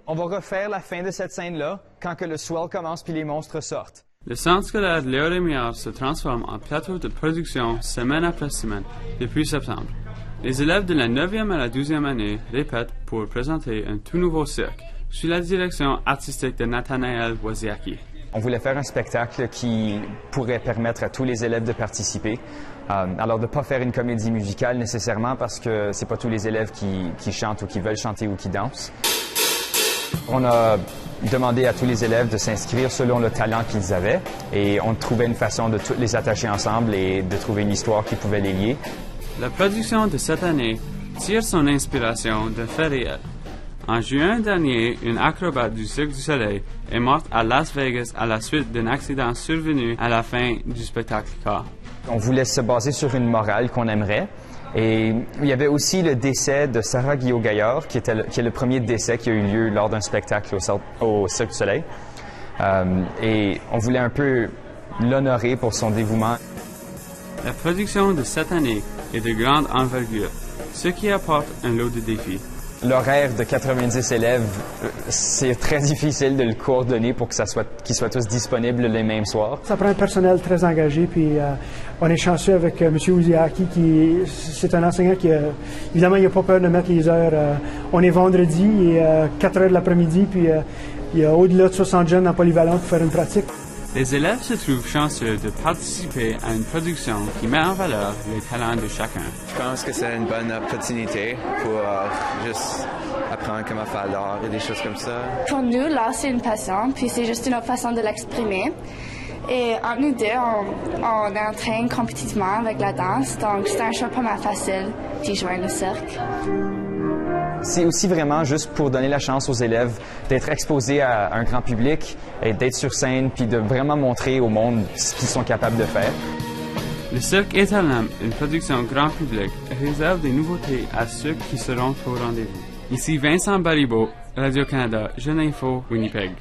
On va refaire la fin de cette scène-là quand que le swell commence puis les monstres sortent. Le centre scolaire Léo Rémillard se transforme en plateau de production semaine après semaine depuis septembre. Les élèves de la 9e à la 12e année répètent pour présenter un tout nouveau cirque sous la direction artistique de Nathanaël Wozniacki. On voulait faire un spectacle qui pourrait permettre à tous les élèves de participer. Alors de ne pas faire une comédie musicale nécessairement parce que c'est pas tous les élèves qui chantent ou qui veulent chanter ou qui dansent. On a demandé à tous les élèves de s'inscrire selon le talent qu'ils avaient et on trouvait une façon de tous les attacher ensemble et de trouver une histoire qui pouvait les lier. La production de cette année tire son inspiration de faits réels. En juin dernier, une acrobate du Cirque du Soleil est morte à Las Vegas à la suite d'un accident survenu à la fin du spectacle K. On voulait se baser sur une morale qu'on aimerait. Et il y avait aussi le décès de Sarah Guillot-Gaillard, qui est le premier décès qui a eu lieu lors d'un spectacle au Cirque du Soleil. Et on voulait un peu l'honorer pour son dévouement. La production de cette année est de grande envergure, ce qui apporte un lot de défis. L'horaire de 90 élèves, c'est très difficile de le coordonner pour qu'ils soient tous disponibles les mêmes soirs. Ça prend un personnel très engagé, puis on est chanceux avec M. Wozniacki, c'est un enseignant qui, évidemment, il n'a pas peur de mettre les heures. On est vendredi, et 4 heures de l'après-midi, puis il y a au-delà de 60 jeunes en polyvalent pour faire une pratique. Les élèves se trouvent chanceux de participer à une production qui met en valeur les talents de chacun. Je pense que c'est une bonne opportunité pour juste apprendre comment faire l'art et des choses comme ça. Pour nous, l'art, c'est une passion, puis c'est juste une autre façon de l'exprimer. Et entre nous deux, on entraîne compétitivement avec la danse, donc c'est un choix pas mal facile d'y joindre le cirque. C'est aussi vraiment juste pour donner la chance aux élèves d'être exposés à un grand public et d'être sur scène puis de vraiment montrer au monde ce qu'ils sont capables de faire. Le Cirque Éternel, une production grand public, réserve des nouveautés à ceux qui seront au rendez-vous. Ici Vincent Baribeau, Radio-Canada, Jeune Info, Winnipeg.